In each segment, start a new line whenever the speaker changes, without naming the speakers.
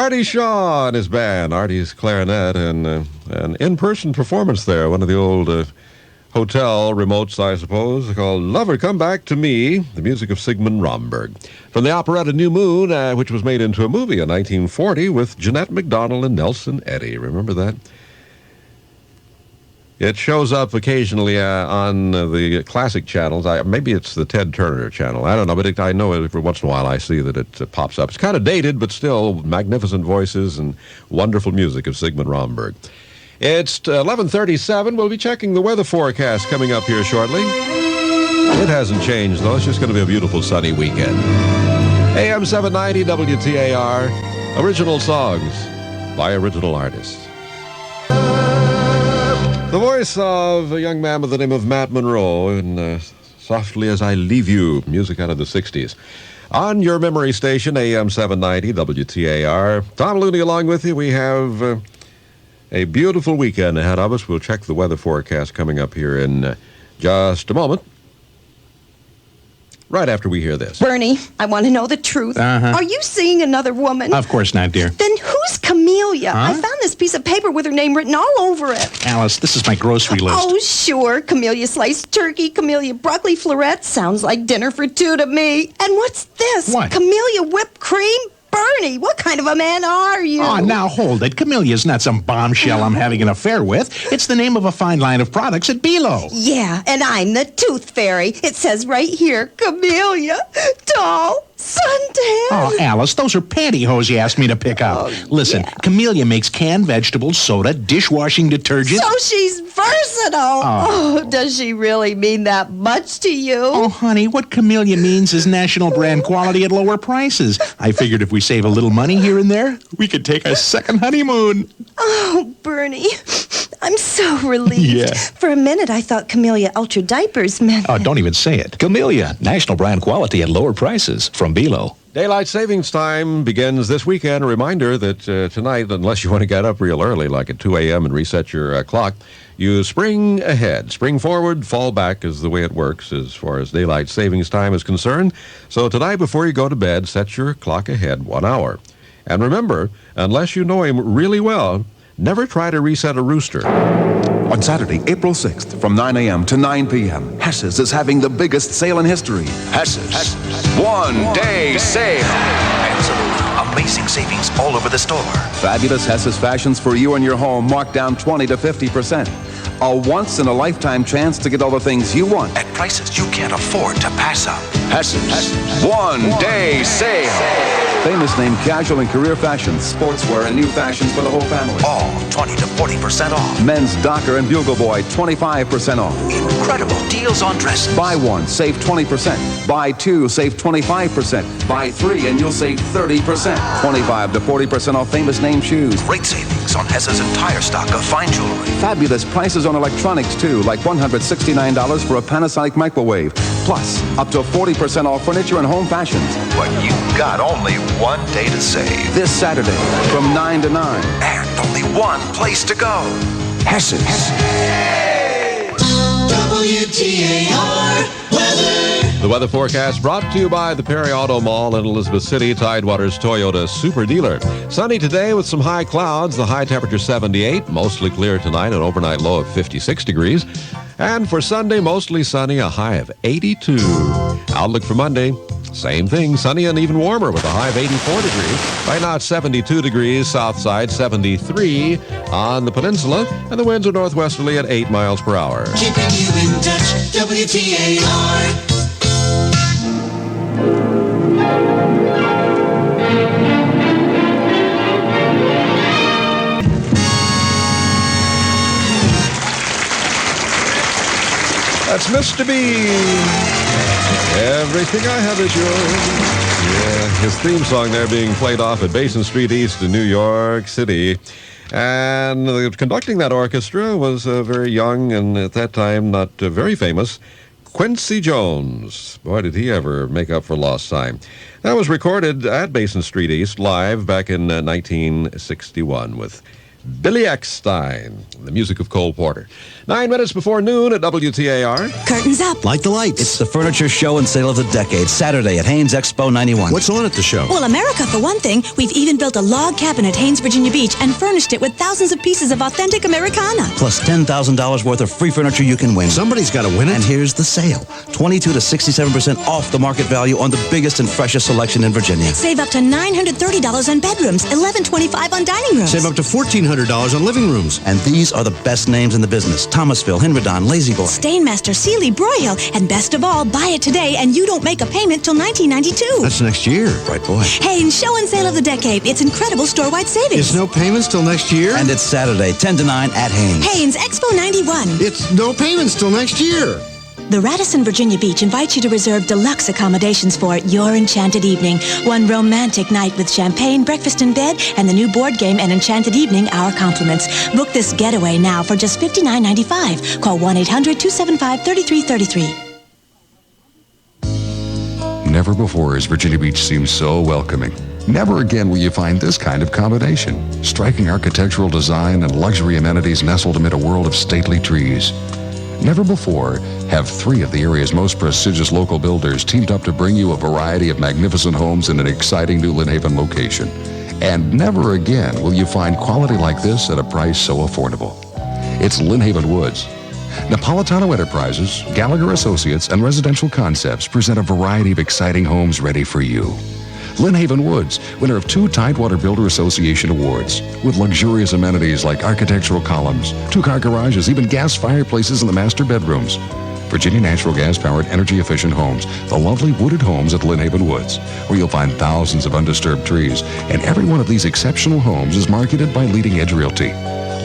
Artie Shaw and his band, Artie's clarinet, and an in-person performance there, one of the old hotel remotes, I suppose, called Lover Come Back to Me, the music of Sigmund Romberg. From the operetta New Moon, which was made into a movie in 1940 with Jeanette MacDonald and Nelson Eddy. Remember that? It shows up occasionally on the classic channels. Maybe it's the Ted Turner channel. I don't know, but I know every once in a while I see that it pops up. It's kind of dated, but still magnificent voices and wonderful music of Sigmund Romberg. It's 11:37. We'll be checking the weather forecast coming up here shortly. It hasn't changed, though. It's just going to be a beautiful sunny weekend. AM 790 WTAR, original songs by original artists. The voice of a young man by the name of Matt Monroe in Softly As I Leave You, music out of the 60s. On your memory station, AM 790 WTAR. Tom Looney along with you. We have a beautiful weekend ahead of us. We'll check the weather forecast coming up here in just a moment. Right after we hear this.
Bernie, I want to know the truth. Are you seeing another woman?
Of course not, dear.
Then who's Camellia? I found this piece of paper with her name written all over it.
Alice, this is my grocery list.
Oh, sure. Camellia sliced turkey, Camellia broccoli florets. Sounds like dinner for two to me. And what's this?
What?
Camellia whipped cream? Bernie, what kind of a man are you?
Oh, now hold it. Camellia's not some bombshell I'm having an affair with. It's the name of a fine line of products at Below.
Yeah, and I'm the tooth fairy. It says right here, Camellia, tall, suntan.
Oh, Alice, those are pantyhose you asked me to pick up. Listen,
yeah.
Camellia makes canned vegetables, soda, dishwashing detergent.
So she's versatile. Oh, does she really mean that much to you?
Oh, honey, what Camellia means is national brand quality at lower prices. I figured if we save a little money here and there, we could take a second honeymoon.
Oh, Bernie, I'm so relieved.
Yeah.
For a minute, I thought Camellia Ultra Diapers meant...
Oh, don't even say it.
Camellia, national brand quality at lower prices from Below.
Daylight savings time begins this weekend. A reminder that tonight, unless you want to get up real early, like at 2 a.m. and reset your clock, you spring ahead. Spring forward, fall back is the way it works as far as daylight savings time is concerned. So tonight, before you go to bed, set your clock ahead 1 hour. And remember, unless you know him really well, never try to reset a rooster.
On Saturday, April 6th, from 9 a.m. to 9 p.m., Hess's is having the biggest sale in history.
Hess's one-day sale. Absolutely amazing savings all over the store.
Fabulous Hess's fashions for you and your home marked down 20 to 50%. A once-in-a-lifetime chance to get all the things you want.
At prices you can't afford to pass up. Hess's one-day sale.
Famous name casual and career fashions, sportswear, and new fashions for the whole family.
All 20 to 40% off.
Men's Docker and Bugle Boy, 25% off.
Incredible deals on dresses.
Buy one, save 20%. Buy two, save 25%. Buy three, and you'll save 30%. 25 to 40% off famous name shoes.
Great savings on Hess's entire stock of fine jewelry.
Fabulous prices on electronics, too, like $169 for a Panasonic microwave. Plus, up to 40% off furniture and home fashions.
But you've got only one day to save.
This Saturday, from 9 to 9.
And only one place to go. Hess's.
WTAR weather.
The weather forecast brought to you by the Perry Auto Mall in Elizabeth City, Tidewater's Toyota Super Dealer. Sunny today with some high clouds. The high temperature 78, mostly clear tonight, an overnight low of 56 degrees. And for Sunday, mostly sunny, a high of 82. Outlook for Monday, same thing, sunny and even warmer with a high of 84 degrees. Right now it's 72 degrees, south side 73 on the peninsula, and the winds are northwesterly at 8 miles per hour.
Keeping you in touch, WTAR.
That's Mr. B. Everything I have is yours. Yeah, his theme song there being played off at Basin Street East in New York City. And conducting that orchestra was very young and at that time not very famous Quincy Jones. Boy, did he ever make up for lost time. That was recorded at Basin Street East live back in 1961 with Billy Eckstine, the music of Cole Porter. 9 minutes before noon at WTAR.
Curtains up.
Light the lights. It's the furniture show and sale of the decade, Saturday at Haynes Expo 91.
What's on at the show?
Well, America, for one thing. We've even built a log cabin at Haynes, Virginia Beach and furnished it with thousands of pieces of authentic Americana.
Plus $10,000 worth of free furniture you can win.
Somebody's got to win it.
And here's the sale. 22 to 67% off the market value on the biggest and freshest selection in Virginia.
Save up to $930 on bedrooms, $1,125 on dining rooms.
Save up to $1,400 on living rooms.
And these are the best names in the business. Thomasville, Henredon, Lazy Boy.
Stainmaster, Sealy, Broyhill. And best of all, buy it today and you don't make a payment till 1992.
That's next year.
Right, boy.
Haynes Show and Sale of the Decade. It's incredible store-wide savings.
It's no payments till next year?
And it's Saturday, 10 to 9 at Haynes.
Haynes Expo 91.
It's no payments till next year.
The Radisson Virginia Beach invites you to reserve deluxe accommodations for your enchanted evening. One romantic night with champagne, breakfast in bed, and the new board game And Enchanted Evening, Our Compliments. Book this getaway now for just $59.95. Call 1-800-275-3333.
Never before has Virginia Beach seemed so welcoming. Never again will you find this kind of combination. Striking architectural design and luxury amenities nestled amid a world of stately trees. Never before have 3 of the area's most prestigious local builders teamed up to bring you a variety of magnificent homes in an exciting new Lynn Haven location. And never again will you find quality like this at a price so affordable. It's Lynn Haven Woods. Napolitano Enterprises, Gallagher Associates, and Residential Concepts present a variety of exciting homes ready for you. Lynn Haven Woods, winner of 2 Tidewater Builder Association awards, with luxurious amenities like architectural columns, 2-car garages, even gas fireplaces in the master bedrooms. Virginia Natural Gas-powered energy-efficient homes, the lovely wooded homes at Lynn Haven Woods, where you'll find thousands of undisturbed trees, and every one of these exceptional homes is marketed by Leading Edge Realty.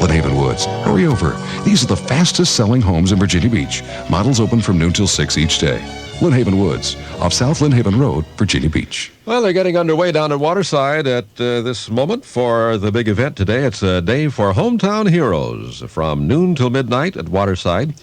Lynn Haven Woods, hurry over. These are the fastest-selling homes in Virginia Beach. Models open from noon till 6 each day. Lynn Haven Woods, off South Lynn Haven Road, Virginia Beach.
Well, they're getting underway down at Waterside at this moment for the big event today. It's a day for Hometown Heroes from noon till midnight at Waterside.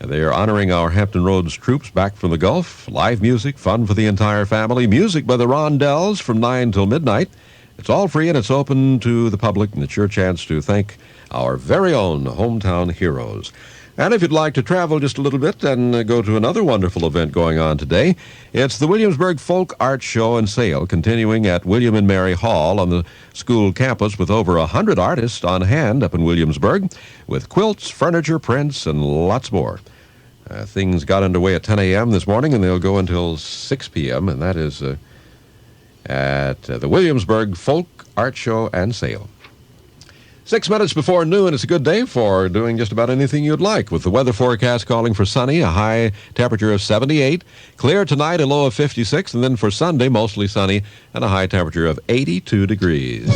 And they are honoring our Hampton Roads troops back from the Gulf. Live music, fun for the entire family. Music by the Rondells from 9 till midnight. It's all free and it's open to the public, and it's your chance to thank our very own Hometown Heroes. And if you'd like to travel just a little bit and go to another wonderful event going on today, it's the Williamsburg Folk Art Show and Sale, continuing at William and Mary Hall on the school campus with over 100 artists on hand up in Williamsburg, with quilts, furniture, prints, and lots more. Things got underway at 10 a.m. this morning, and they'll go until 6 p.m., and that is at the Williamsburg Folk Art Show and Sale. 6 minutes before noon, it's a good day for doing just about anything you'd like, with the weather forecast calling for sunny, a high temperature of 78, clear tonight, a low of 56, and then for Sunday, mostly sunny, and a high temperature of 82 degrees.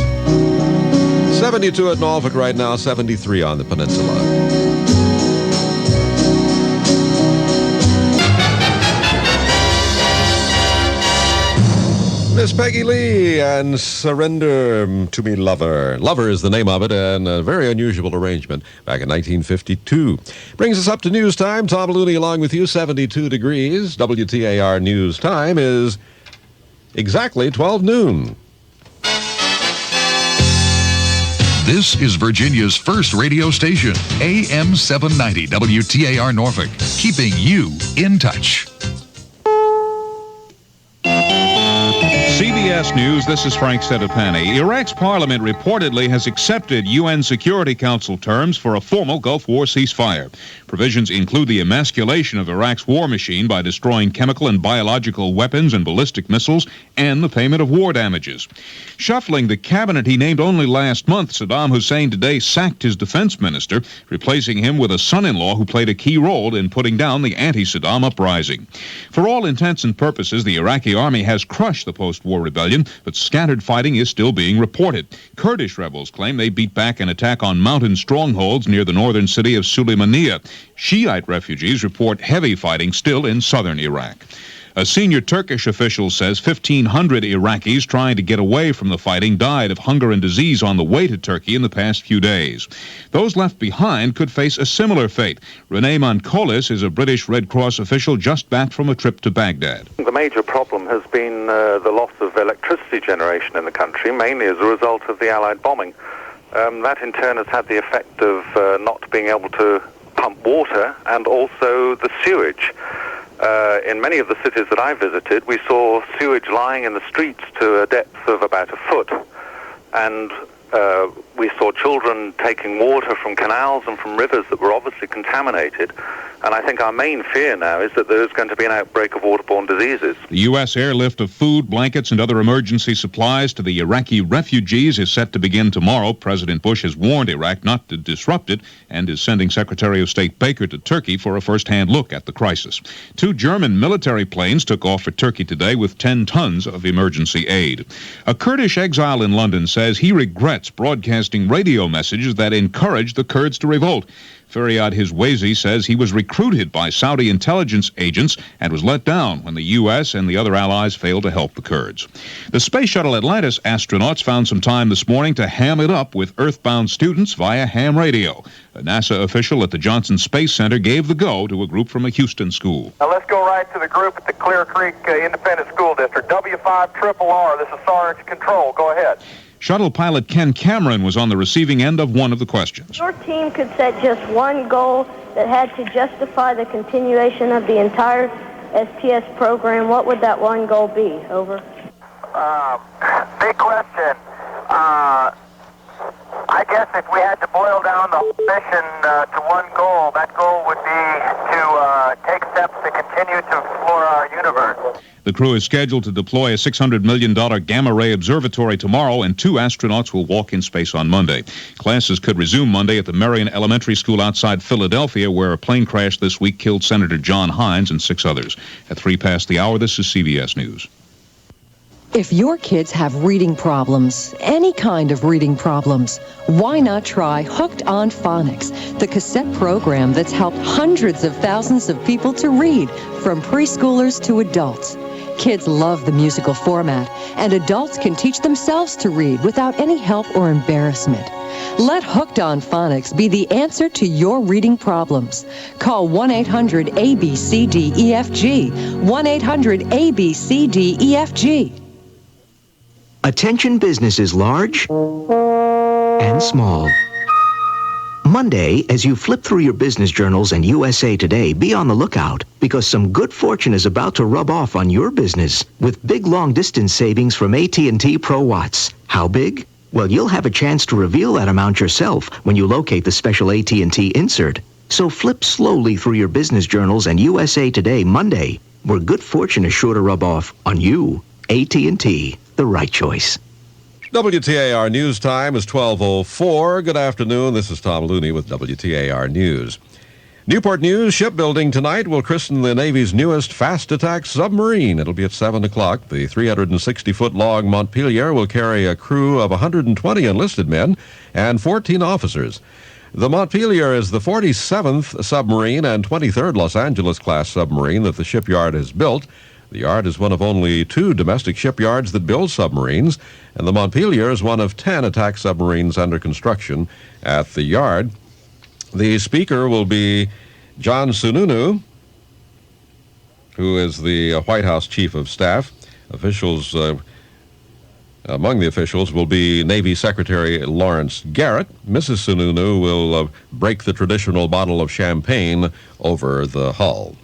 72 at Norfolk right now, 73 on the peninsula. Miss Peggy Lee and Surrender to Me Lover. Lover is the name of it, and a very unusual arrangement back in 1952. Brings us up to news time. Tom Looney along with you, 72 degrees. WTAR news time is exactly 12 noon.
This is Virginia's first radio station, AM 790 WTAR Norfolk, keeping you in touch.
CBS News, this is Frank Sedapani. Iraq's parliament reportedly has accepted UN Security Council terms for a formal Gulf War ceasefire. Provisions include the emasculation of Iraq's war machine by destroying chemical and biological weapons and ballistic missiles, and the payment of war damages. Shuffling the cabinet he named only last month, Saddam Hussein today sacked his defense minister, replacing him with a son-in-law who played a key role in putting down the anti-Saddam uprising. For all intents and purposes, the Iraqi army has crushed the post-war rebellion, but scattered fighting is still being reported. Kurdish rebels claim they beat back an attack on mountain strongholds near the northern city of Sulaymaniyah. Shiite refugees report heavy fighting still in southern Iraq. A senior Turkish official says 1,500 Iraqis trying to get away from the fighting died of hunger and disease on the way to Turkey in the past few days. Those left behind could face a similar fate. Renee Moncolis is a British Red Cross official just back from a trip to Baghdad.
The major problem has been the loss of electricity generation in the country, mainly as a result of the Allied bombing. That in turn has had the effect of not being able to pump water and also the sewage. In many of the cities that I visited, we saw sewage lying in the streets to a depth of about a foot. And we saw children taking water from canals and from rivers that were obviously contaminated. And I think our main fear now is that there's going to be an outbreak of waterborne diseases.
The U.S. airlift of food, blankets, and other emergency supplies to the Iraqi refugees is set to begin tomorrow. President Bush has warned Iraq not to disrupt it and is sending Secretary of State Baker to Turkey for a first-hand look at the crisis. 2 German military planes took off for Turkey today with 10 tons of emergency aid. A Kurdish exile in London says he regrets broadcasting radio messages that encouraged the Kurds to revolt. Faryad Hizwazi says he was recruited by Saudi intelligence agents and was let down when the U.S. and the other allies failed to help the Kurds. The Space Shuttle Atlantis astronauts found some time this morning to ham it up with Earthbound students via ham radio. A NASA official at the Johnson Space Center gave the go to a group from a Houston school.
Now let's go right to the group at the Clear Creek Independent School District. W5RRR, this is Sarge Control. Go ahead.
Shuttle pilot Ken Cameron was on the receiving end of one of the questions.
Your team could set just one goal that had to justify the continuation of the entire STS program. What would that one goal be? Over.
Big question. I guess if we had to boil down the mission to one goal, that goal would be to take steps to continue to explore our universe.
The crew is scheduled to deploy a $600 million gamma-ray observatory tomorrow, and 2 astronauts will walk in space on Monday. Classes could resume Monday at the Marion Elementary School outside Philadelphia, where a plane crash this week killed Senator John Hines and 6 others. At 3 past the hour, this is CBS News.
If your kids have reading problems, any kind of reading problems, why not try Hooked on Phonics, the cassette program that's helped hundreds of thousands of people to read, from preschoolers to adults. Kids love the musical format, and adults can teach themselves to read without any help or embarrassment. Let Hooked on Phonics be the answer to your reading problems. Call 1-800-ABCDEFG, 1-800-ABCDEFG.
Attention businesses large and small. Monday, as you flip through your business journals and USA Today, be on the lookout, because some good fortune is about to rub off on your business with big long-distance savings from AT&T Pro Watts. How big? Well, you'll have a chance to reveal that amount yourself when you locate the special AT&T insert. So flip slowly through your business journals and USA Today Monday, where good fortune is sure to rub off on you. AT&T, the right choice.
WTAR News Time is 12:04. Good afternoon. This is Tom Looney with WTAR News. Newport News Shipbuilding tonight will christen the Navy's newest fast-attack submarine. It'll be at 7 o'clock. The 360-foot-long Montpelier will carry a crew of 120 enlisted men and 14 officers. The Montpelier is the 47th submarine and 23rd Los Angeles-class submarine that the shipyard has built. The yard is one of only 2 domestic shipyards that build submarines, and the Montpelier is one of 10 attack submarines under construction at the yard. The speaker will be John Sununu, who is the White House Chief of Staff. Among the officials will be Navy Secretary Lawrence Garrett. Mrs. Sununu will break the traditional bottle of champagne over the hull.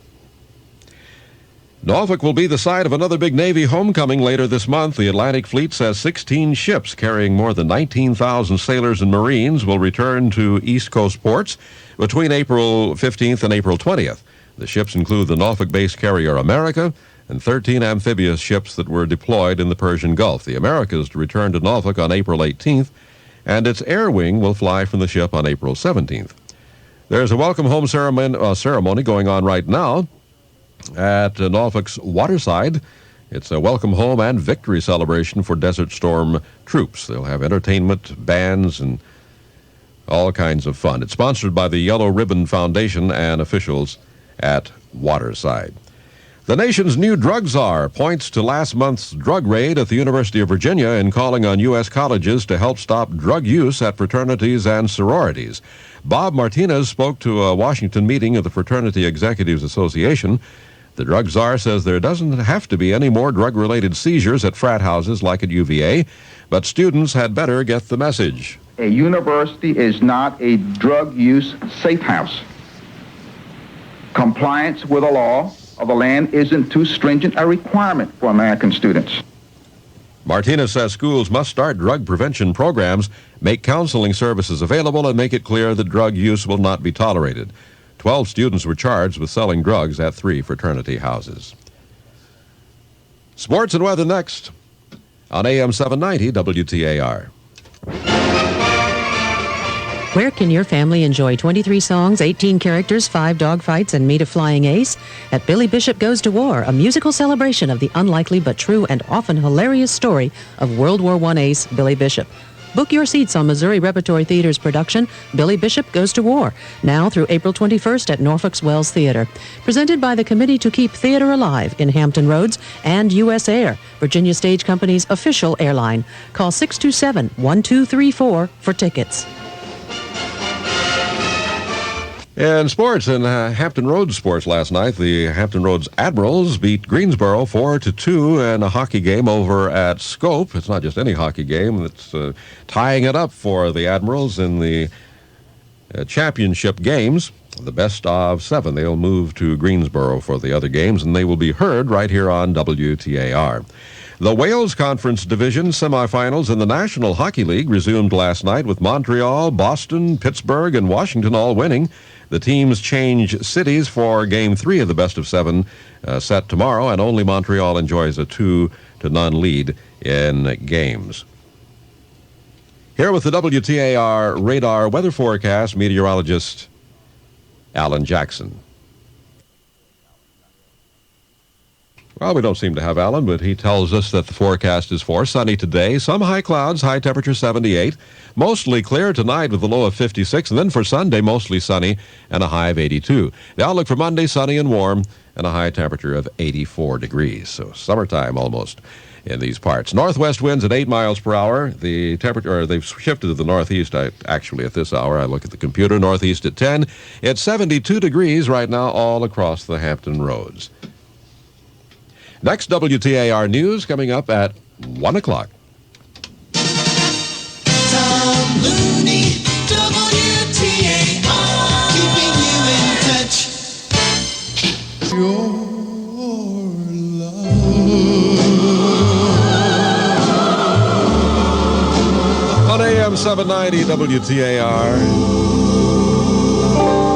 Norfolk will be the site of another big Navy homecoming later this month. The Atlantic Fleet says 16 ships carrying more than 19,000 sailors and Marines will return to East Coast ports between April 15th and April 20th. The ships include the Norfolk-based carrier America and 13 amphibious ships that were deployed in the Persian Gulf. The America is to return to Norfolk on April 18th, and its air wing will fly from the ship on April 17th. There's a welcome home ceremony going on right now at Norfolk's Waterside. It's a welcome home and victory celebration for Desert Storm troops. They'll have entertainment, bands, and all kinds of fun. It's sponsored by the Yellow Ribbon Foundation and officials at Waterside. The nation's new drug czar points to last month's drug raid at the University of Virginia in calling on U.S. colleges to help stop drug use at fraternities and sororities. Bob Martinez spoke to a Washington meeting of the Fraternity Executives Association. The drug czar says there doesn't have to be any more drug-related seizures at frat houses like at UVA, but students had better get the message.
A university is not a drug use safe house. Compliance with the law of the land isn't too stringent a requirement for American students.
Martinez says schools must start drug prevention programs, make counseling services available, and make it clear that drug use will not be tolerated. 12 students were charged with selling drugs at 3 fraternity houses. Sports and weather next on AM 790 WTAR.
Where can your family enjoy 23 songs, 18 characters, 5 dogfights, and meet a flying ace? At Billy Bishop Goes to War, a musical celebration of the unlikely but true and often hilarious story of World War I ace Billy Bishop. Book your seats on Missouri Repertory Theater's production, Billy Bishop Goes to War, now through April 21st at Norfolk's Wells Theater. Presented by the Committee to Keep Theater Alive in Hampton Roads and U.S. Air, Virginia Stage Company's official airline. Call 627-1234 for tickets.
In sports, in Hampton Roads sports last night, the Hampton Roads Admirals beat Greensboro 4-2 in a hockey game over at Scope. It's not just any hockey game. It's tying it up for the Admirals in the championship games. The best of 7. They'll move to Greensboro for the other games, and they will be heard right here on WTAR. The Wales Conference Division semifinals in the National Hockey League resumed last night with Montreal, Boston, Pittsburgh, and Washington all winning. The teams change cities for Game 3 of the best of 7 set tomorrow, and only Montreal enjoys a 2-0 lead in games. Here with the WTAR radar weather forecast, meteorologist Alan Jackson. Well, we don't seem to have Alan, but he tells us that the forecast is for sunny today, some high clouds, high temperature 78, mostly clear tonight with a low of 56, and then for Sunday, mostly sunny and a high of 82. The outlook for Monday, sunny and warm, and a high temperature of 84 degrees. So summertime almost in these parts. Northwest winds at 8 miles per hour. The temperature, they've shifted to the northeast. Actually, at this hour, I look at the computer, northeast at 10. It's 72 degrees right now all across the Hampton Roads. Next, WTAR News coming up at 1 o'clock.
Tom Looney, WTAR, keeping you in touch. Your love.
On AM 790 WTAR,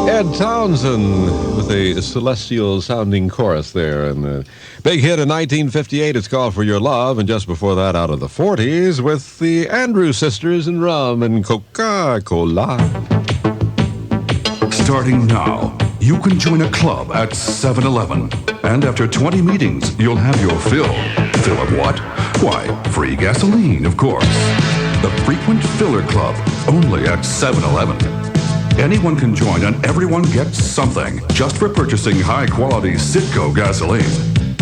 Ed Townsend with a celestial-sounding chorus there. And the big hit in 1958, it's called For Your Love. And just before that, out of the 40s, with the Andrews Sisters and Rum and Coca-Cola.
Starting now, you can join a club at 7-Eleven. And after 20 meetings, you'll have your fill. Fill of what? Why, free gasoline, of course. The Frequent Filler Club, only at 7-Eleven. Anyone can join and everyone gets something just for purchasing high-quality Citgo gasoline.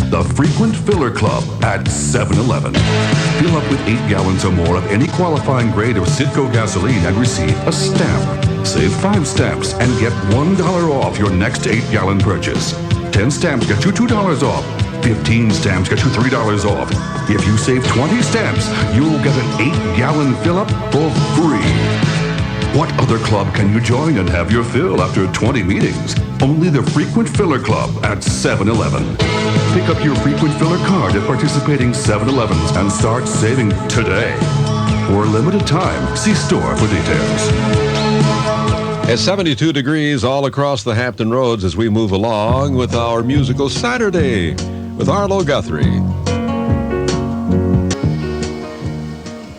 The Frequent Filler Club at 7-Eleven. Fill up with 8 gallons or more of any qualifying grade of Citgo gasoline and receive a stamp. Save 5 stamps and get $1 off your next 8-gallon purchase. 10 stamps get you $2 off. 15 stamps get you $3 off. If you save 20 stamps, you'll get an 8-gallon fill-up for free. What other club can you join and have your fill after 20 meetings? Only the Frequent Filler Club at 7-Eleven. Pick up your Frequent Filler card at participating 7-Elevens and start saving today. For a limited time, see store for details.
It's 72 degrees all across the Hampton Roads as we move along with our musical Saturday with Arlo Guthrie.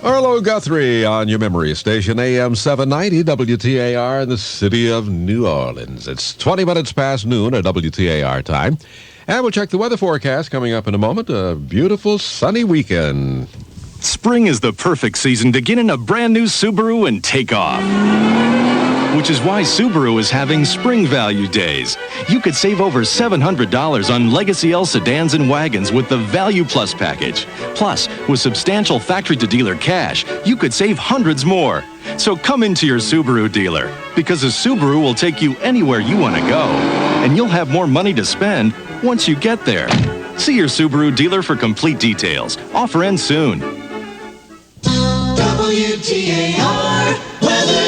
Arlo Guthrie on your memory station, AM 790 WTAR in the city of New Orleans. It's 20 minutes past noon at WTAR time. And we'll check the weather forecast coming up in a moment. A beautiful sunny weekend.
Spring is the perfect season to get in a brand new Subaru and take off. Which is why Subaru is having Spring Value Days. You could save over $700 on Legacy L sedans and wagons with the Value Plus package. Plus, with substantial factory-to-dealer cash, you could save hundreds more. So come into your Subaru dealer, because a Subaru will take you anywhere you want to go. And you'll have more money to spend once you get there. See your Subaru dealer for complete details. Offer ends soon.
WTAR weather.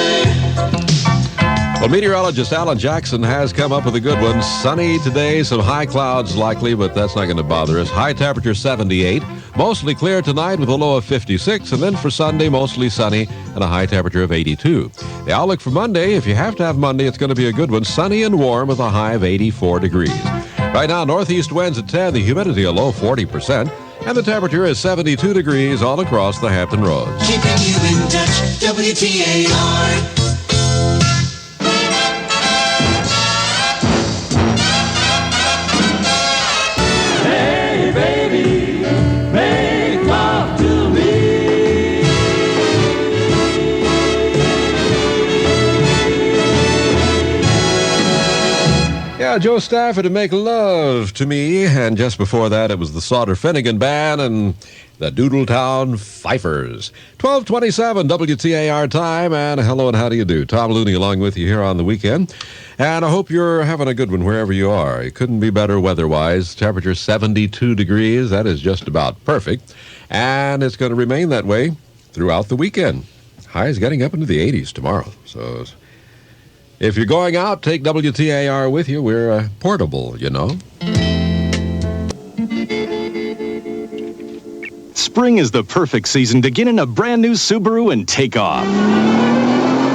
Well, meteorologist Alan Jackson has come up with a good one. Sunny today, some high clouds likely, but that's not going to bother us. High temperature 78. Mostly clear tonight with a low of 56. And then for Sunday, mostly sunny and a high temperature of 82. The outlook for Monday, if you have to have Monday, it's going to be a good one. Sunny and warm with a high of 84 degrees. Right now, northeast winds at 10, the humidity a low 40%. And the temperature is 72 degrees all across the Hampton Roads.
Keeping you in touch, WTAR. Hey, baby, make love to me.
Yeah, Joe Stafford to make love to me. And just before that, it was the Sauter-Finnegan Band and the Doodletown Fifers. 12:27 WTAR time, and hello and how do you do? Tom Looney along with you here on the weekend. And I hope you're having a good one wherever you are. It couldn't be better weather-wise. Temperature 72 degrees. That is just about perfect. And it's going to remain that way throughout the weekend. Highs getting up into the 80s tomorrow. So if you're going out, take WTAR with you. We're portable, you know.
Spring is the perfect season to get in a brand new Subaru and take off.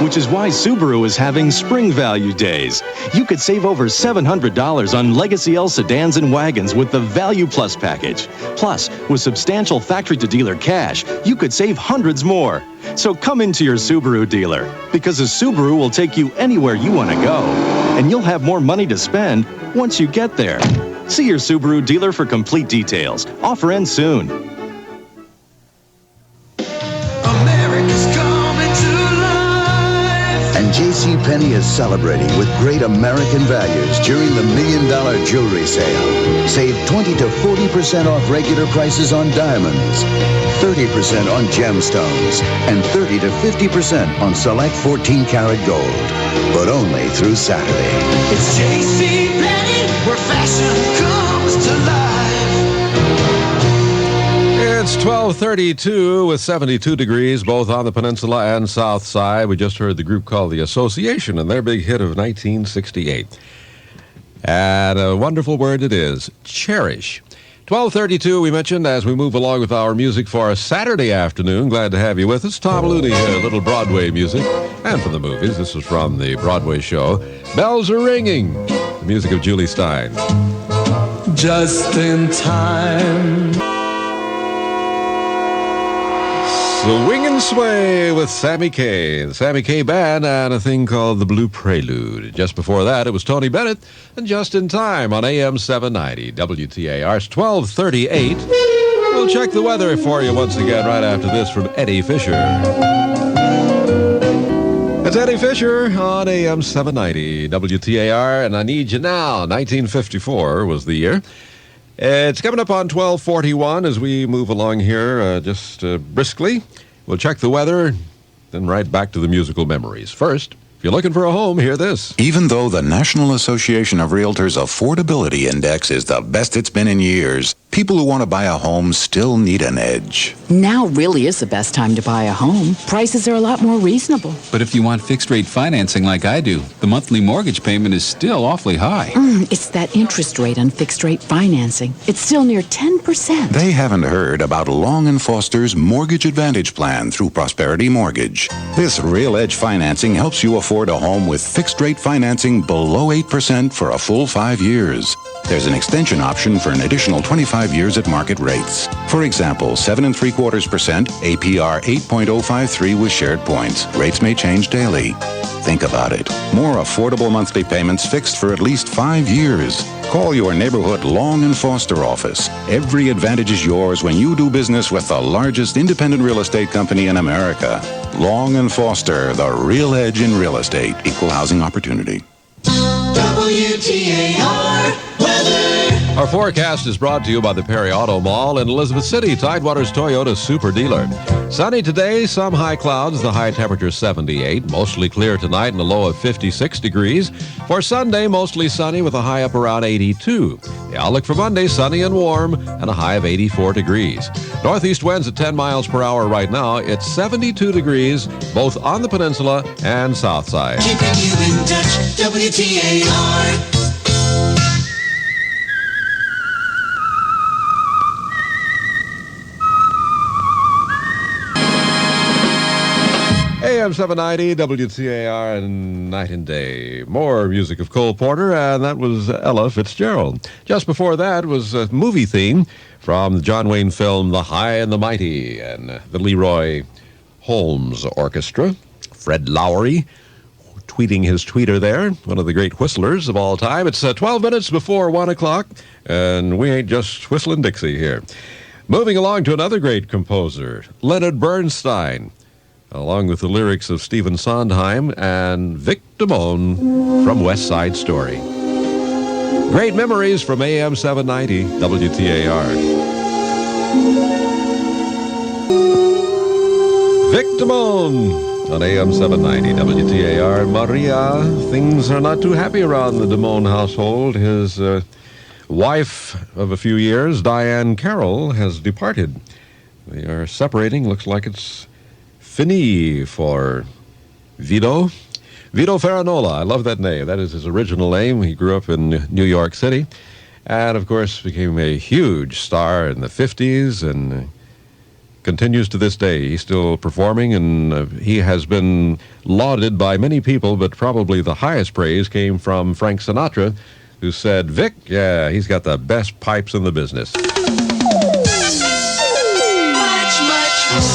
Which is why Subaru is having Spring Value Days. You could save over $700 on Legacy L sedans and wagons with the Value Plus package. Plus, with substantial factory-to-dealer cash, you could save hundreds more. So come into your Subaru dealer, because a Subaru will take you anywhere you want to go. And you'll have more money to spend once you get there. See your Subaru dealer for complete details. Offer ends soon.
America's coming to life.
And JCPenney is celebrating with great American values during the $1 Million Jewelry Sale. Save 20 to 40% off regular prices on diamonds, 30% on gemstones, and 30 to 50% on select 14-karat gold. But only through Saturday.
It's JCPenney, where fashion comes to life.
It's 12:32 with 72 degrees, both on the peninsula and south side. We just heard the group called The Association and their big hit of 1968. And a wonderful word it is, cherish. 12:32, we mentioned as we move along with our music for a Saturday afternoon. Glad to have you with us. Tom Looney here, a little Broadway music. And for the movies, this is from the Broadway show, Bells Are Ringing, the music of Julie Stein.
Just in time.
Swing and Sway with Sammy Kaye, the Sammy Kaye Band, and a thing called the Blue Prelude. Just before that, it was Tony Bennett and Just in Time on AM 790 WTAR's 12:38. We'll check the weather for you once again right after this from Eddie Fisher. It's Eddie Fisher on AM 790 WTAR, and I Need You Now. 1954 was the year. It's coming up on 12:41 as we move along here just briskly. We'll check the weather, then right back to the musical memories. First, if you're looking for a home, hear this.
Even though the National Association of Realtors Affordability Index is the best it's been in years, people who want to buy a home still need an edge.
Now really is the best time to buy a home. Prices are a lot more reasonable.
But if you want fixed-rate financing like I do, the monthly mortgage payment is still awfully high.
It's that interest rate on fixed-rate financing. It's still near 10%.
They haven't heard about Long & Foster's Mortgage Advantage Plan through Prosperity Mortgage. This real edge financing helps you afford a home with fixed-rate financing below 8% for a full 5 years. There's an extension option for an additional 25 years at market rates. For example, 7 3/4%, APR 8.053 with shared points. Rates may change daily. Think about it. More affordable monthly payments fixed for at least 5 years. Call your neighborhood Long & Foster office. Every advantage is yours when you do business with the largest independent real estate company in America. Long & Foster, the real edge in real estate. Equal housing opportunity.
WTAR weather.
Our forecast is brought to you by the Perry Auto Mall in Elizabeth City, Tidewater's Toyota Super Dealer. Sunny today, some high clouds, the high temperature 78. Mostly clear tonight and a low of 56 degrees. For Sunday, mostly sunny with a high up around 82. The outlook for Monday, sunny and warm, and a high of 84 degrees. Northeast winds at 10 miles per hour right now. It's 72 degrees, both on the peninsula and south side.
Keeping you in touch, WTAR.
AM 790, WTAR, and Night and Day. More music of Cole Porter, and that was Ella Fitzgerald. Just before that was a movie theme from the John Wayne film The High and the Mighty, and the Leroy Holmes Orchestra. Fred Lowry tweeting his tweeter there, one of the great whistlers of all time. It's 12 minutes before 1 o'clock, and we ain't just whistling Dixie here. Moving along to another great composer, Leonard Bernstein, along with the lyrics of Stephen Sondheim and Vic Damone from West Side Story. Great memories from AM 790 WTAR. Vic Damone on AM 790 WTAR. Maria, things are not too happy around the Damone household. His wife of a few years, Diane Carroll, has departed. They are separating. Looks like it's fini for Vito Farinola. I love that name. That is his original name. He grew up in New York City and, of course, became a huge star in the 50s and continues to this day. He's still performing, and he has been lauded by many people, but probably the highest praise came from Frank Sinatra, who said, Vic, yeah, he's got the best pipes in the business.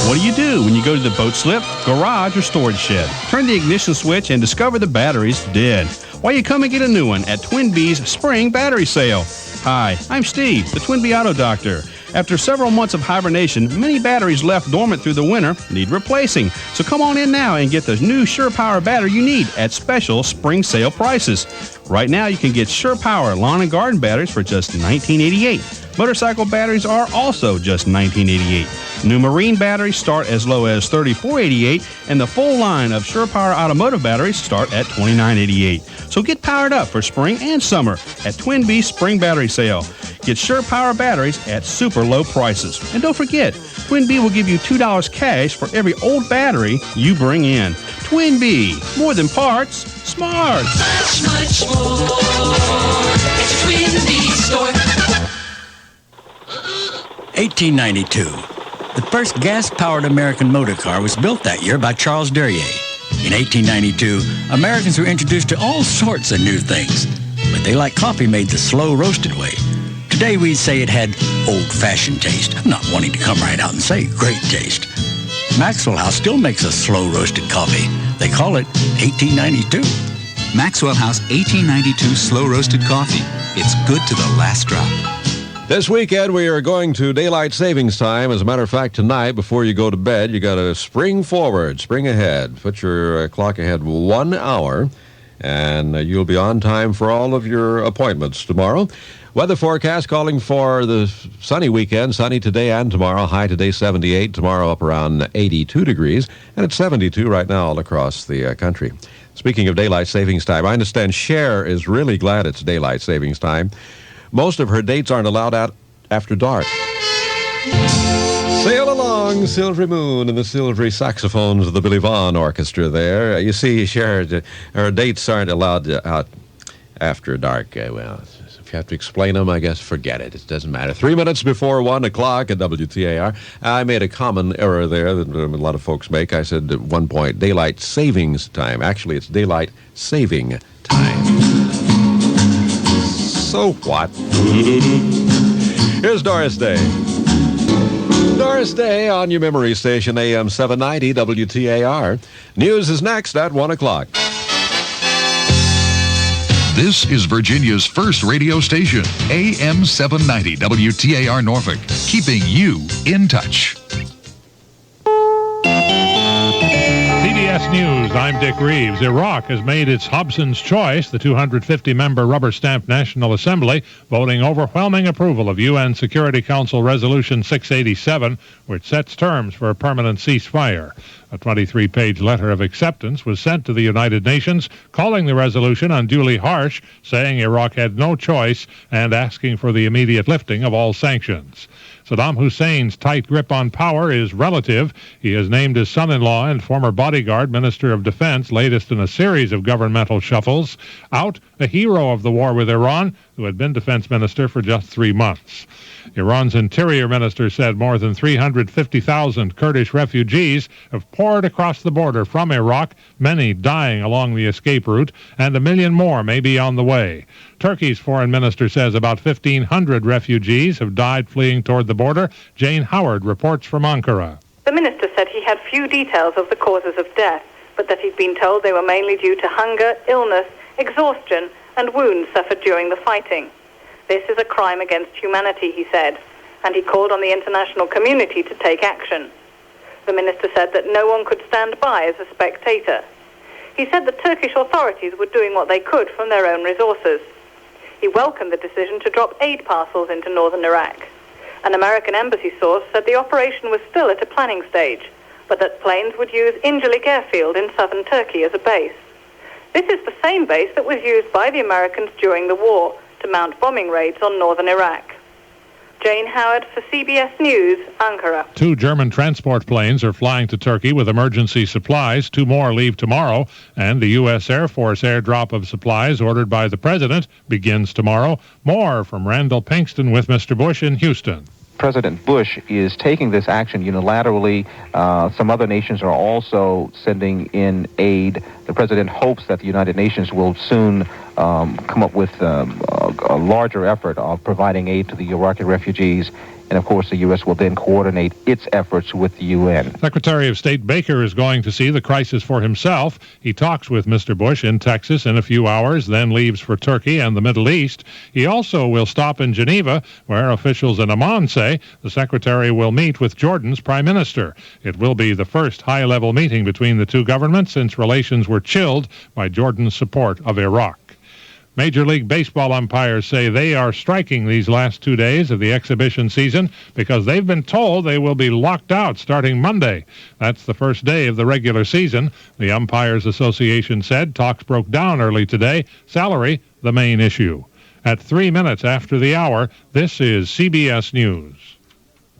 What do you do when you go to the boat slip, garage, or storage shed? Turn the ignition switch and discover the battery's dead. Why you come and get a new one at Twin Bee's Spring Battery Sale. Hi, I'm Steve, the Twin Bee Auto Doctor. After several months of hibernation, many batteries left dormant through the winter need replacing. So come on in now and get the new SurePower battery you need at special spring sale prices. Right now you can get SurePower lawn and garden batteries for just $19.88. Motorcycle batteries are also just $19.88. New marine batteries start as low as $34.88, and the full line of SurePower automotive batteries start at $29.88. So get powered up for spring and summer at Twin Bee Spring Battery Sale. Get SurePower batteries at super low prices. And don't forget, Twin Bee will give you $2 cash for every old battery you bring in. Twin Bee, more than parts, smart.
Much more. It's Twin Bee store.
1892. The first gas-powered American motor car was built that year by Charles Derrier. In 1892, Americans were introduced to all sorts of new things, but they liked coffee made the slow roasted way. Today we'd say it had old-fashioned taste, not wanting to come right out and say great taste. Maxwell House still makes a slow roasted coffee. They call it 1892.
Maxwell House 1892 slow roasted coffee. It's good to the last drop.
This weekend, we are going to daylight savings time. As a matter of fact, tonight, before you go to bed, you got to spring forward, spring ahead. Put your clock ahead 1 hour, and you'll be on time for all of your appointments tomorrow. Weather forecast calling for the sunny weekend, sunny today and tomorrow. High today 78, tomorrow up around 82 degrees, and it's 72 right now all across the country. Speaking of daylight savings time, I understand Cher is really glad it's daylight savings time. Most of her dates aren't allowed out after dark. Sail along, Silvery Moon, and the silvery saxophones of the Billy Vaughn Orchestra there. You see, Cher, her dates aren't allowed out after dark. Well, if you have to explain them, I guess forget it. It doesn't matter. 3 minutes before 1 o'clock at WTAR. I made a common error there that a lot of folks make. I said at one point, daylight savings time. Actually, it's daylight saving time. So what? Here's Doris Day. Doris Day on your memory station, AM 790 WTAR. News is next at 1 o'clock.
This is Virginia's first radio station, AM 790 WTAR Norfolk, keeping you in touch.
CBS News, I'm Dick Reeves. Iraq has made its Hobson's Choice, the 250-member rubber-stamped National Assembly, voting overwhelming approval of UN Security Council Resolution 687, which sets terms for a permanent ceasefire. A 23-page letter of acceptance was sent to the United Nations, calling the resolution unduly harsh, saying Iraq had no choice, and asking for the immediate lifting of all sanctions. Saddam Hussein's tight grip on power is relative. He has named his son-in-law and former bodyguard Minister of Defense, latest in a series of governmental shuffles, out a hero of the war with Iran, who had been defense minister for just 3 months. Iran's interior minister said more than 350,000 Kurdish refugees have poured across the border from Iraq, many dying along the escape route, and 1 million more may be on the way. Turkey's foreign minister says about 1,500 refugees have died fleeing toward the border. Jane Howard reports from Ankara.
The minister said he had few details of the causes of death, but that he'd been told they were mainly due to hunger, illness, exhaustion, and wounds suffered during the fighting. This is a crime against humanity, he said, and he called on the international community to take action. The minister said that no one could stand by as a spectator. He said the Turkish authorities were doing what they could from their own resources. He welcomed the decision to drop aid parcels into northern Iraq. An American embassy source said the operation was still at a planning stage, but that planes would use Incirlik airfield in southern Turkey as a base. This is the same base that was used by the Americans during the war to mount bombing raids on northern Iraq. Jane Howard for CBS News, Ankara.
2 German transport planes are flying to Turkey with emergency supplies. 2 more leave tomorrow, and the U.S. Air Force airdrop of supplies ordered by the president begins tomorrow. More from Randall Pinkston with Mr. Bush in Houston.
President Bush is taking this action unilaterally. Some other nations are also sending in aid. The president hopes that the United Nations will soon come up with a larger effort of providing aid to the Iraqi refugees. And, of course, the U.S. will then coordinate its efforts with the UN.
Secretary of State Baker is going to see the crisis for himself. He talks with Mr. Bush in Texas in a few hours, then leaves for Turkey and the Middle East. He also will stop in Geneva, where officials in Amman say the secretary will meet with Jordan's prime minister. It will be the first high-level meeting between the two governments since relations were chilled by Jordan's support of Iraq. Major League Baseball umpires say they are striking these last 2 days of the exhibition season because they've been told they will be locked out starting Monday. That's the first day of the regular season. The Umpires Association said talks broke down early today. Salary, the main issue. At 3 minutes after the hour, this is CBS News.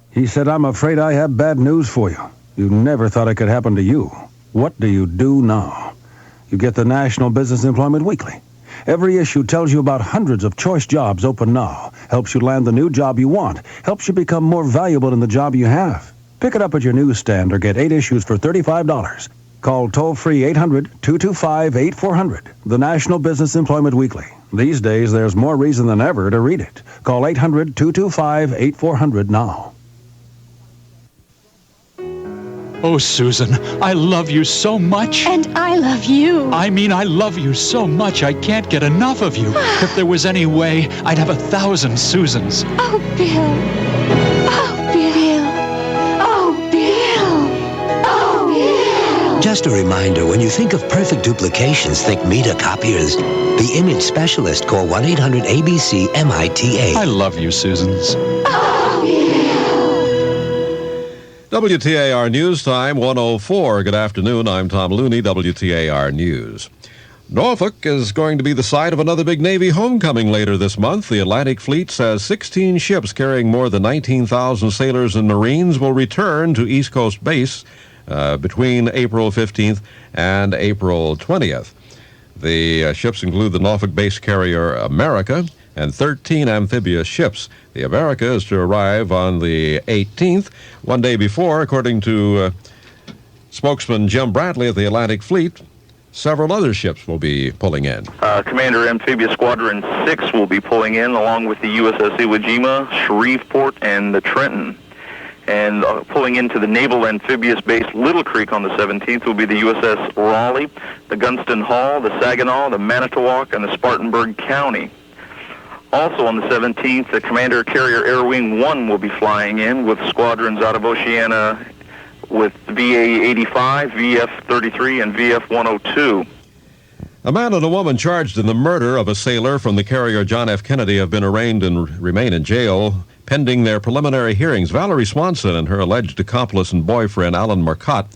He said, "I'm afraid I have bad news for you. You never thought it could happen to you. What do you do now? You get the National Business Employment Weekly. Every issue tells you about hundreds of choice jobs open now, helps you land the new job you want, helps you become more valuable in the job you have. Pick it up at your newsstand or get 8 issues for $35. Call toll-free 800-225-8400, the National Business Employment Weekly. These days, there's more reason than ever to read it. Call 800-225-8400 now.
Oh, Susan, I love you so much.
And I love you.
I mean, I love you so much I can't get enough of you. If there was any way, I'd have 1,000 Susans.
Oh, Bill. Oh, Bill. Oh, Bill. Oh, Bill.
Just a reminder, when you think of perfect duplications, think Mita Copiers. The image specialist, call 1-800-ABC-MITA.
I love you, Susans.
Oh, Bill.
WTAR News Time, 1:04. Good afternoon. I'm Tom Looney, WTAR News. Norfolk is going to be the site of another big Navy homecoming later this month. The Atlantic Fleet says 16 ships carrying more than 19,000 sailors and Marines will return to East Coast Base between April 15th and April 20th. The ships include the Norfolk-based carrier America and 13 amphibious ships. The America is to arrive on the 18th, one day before, according to spokesman Jim Bradley of the Atlantic Fleet. Several other ships will be pulling in.
Commander Amphibious Squadron 6 will be pulling in, along with the USS Iwo Jima, Shreveport, and the Trenton. And pulling into the Naval Amphibious Base Little Creek on the 17th will be the USS Raleigh, the Gunston Hall, the Saginaw, the Manitowoc, and the Spartanburg County. Also on the 17th, the Commander Carrier Air Wing 1 will be flying in with squadrons out of Oceania with VA-85, VF-33, and VF-102.
A man and a woman charged in the murder of a sailor from the carrier John F. Kennedy have been arraigned and remain in jail pending their preliminary hearings. Valerie Swanson and her alleged accomplice and boyfriend, Alan Marcotte,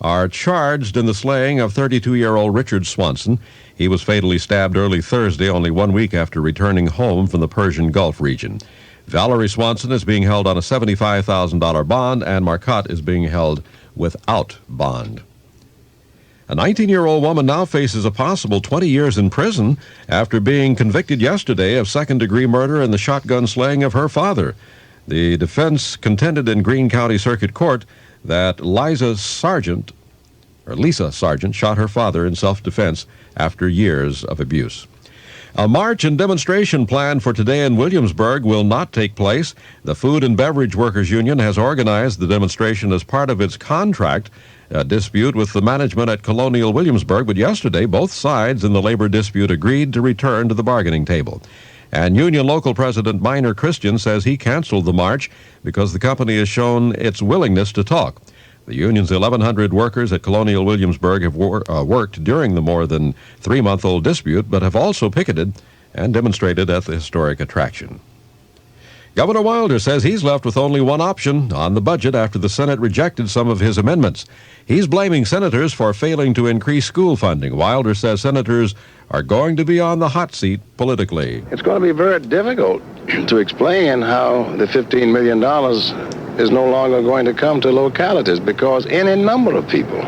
are charged in the slaying of 32-year-old Richard Swanson. He was fatally stabbed early Thursday, only 1 week after returning home from the Persian Gulf region. Valerie Swanson is being held on a $75,000 bond, and Marcotte is being held without bond. A 19-year-old woman now faces a possible 20 years in prison after being convicted yesterday of second-degree murder in the shotgun slaying of her father. The defense contended in Greene County Circuit Court that Lisa Sargent shot her father in self-defense after years of abuse. A march and demonstration planned for today in Williamsburg will not take place. The Food and Beverage Workers Union has organized the demonstration as part of its contract dispute with the management at Colonial Williamsburg, but yesterday both sides in the labor dispute agreed to return to the bargaining table. And Union Local President Minor Christian says he canceled the march because the company has shown its willingness to talk. The union's 1,100 workers at Colonial Williamsburg have worked during the more than 3-month-old dispute, but have also picketed and demonstrated at the historic attraction. Governor Wilder says he's left with only one option on the budget after the Senate rejected some of his amendments. He's blaming senators for failing to increase school funding. Wilder says senators are going to be on the hot seat politically.
It's going to be very difficult to explain how the $15 million is no longer going to come to localities, because any number of people,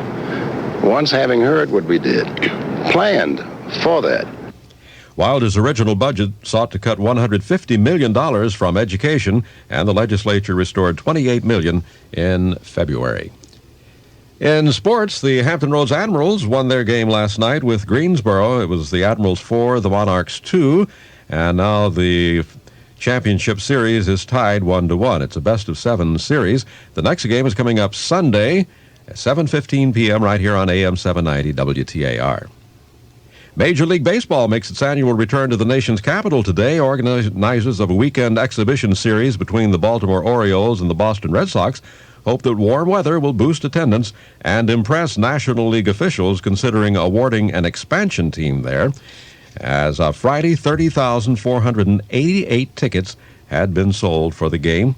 once having heard what we did, planned for that.
Wilder's original budget sought to cut $150 million from education, and the legislature restored $28 million in February. In sports, the Hampton Roads Admirals won their game last night with Greensboro. It was the Admirals 4, the Monarchs 2, and now the championship series is tied 1-1. It's a best-of-7 series. The next game is coming up Sunday at 7:15 p.m. right here on AM 790 WTAR. Major League Baseball makes its annual return to the nation's capital today. Organizers of a weekend exhibition series between the Baltimore Orioles and the Boston Red Sox hope that warm weather will boost attendance and impress National League officials considering awarding an expansion team there. As of Friday, 30,488 tickets had been sold for the game,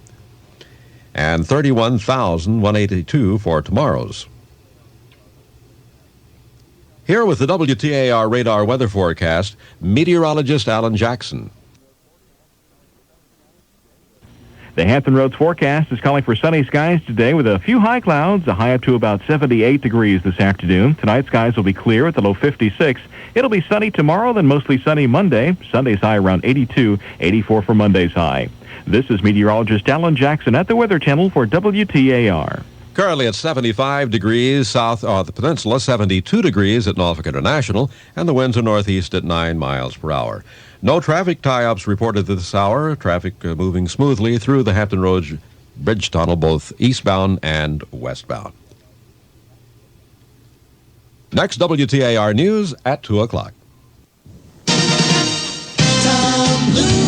and 31,182 for tomorrow's. Here with the WTAR radar weather forecast, meteorologist Alan Jackson.
The Hampton Roads forecast is calling for sunny skies today with a few high clouds, a high up to about 78 degrees this afternoon. Tonight, skies will be clear at the low 56. It'll be sunny tomorrow, then mostly sunny Monday. Sunday's high around 82, 84 for Monday's high. This is meteorologist Alan Jackson at the Weather Channel for WTAR.
Currently at 75 degrees south of the peninsula, 72 degrees at Norfolk International, and the winds are northeast at 9 miles per hour. No traffic tie-ups reported this hour. Traffic moving smoothly through the Hampton Roads Bridge Tunnel, both eastbound and westbound. Next, WTAR News at 2 o'clock.
Tom Looney.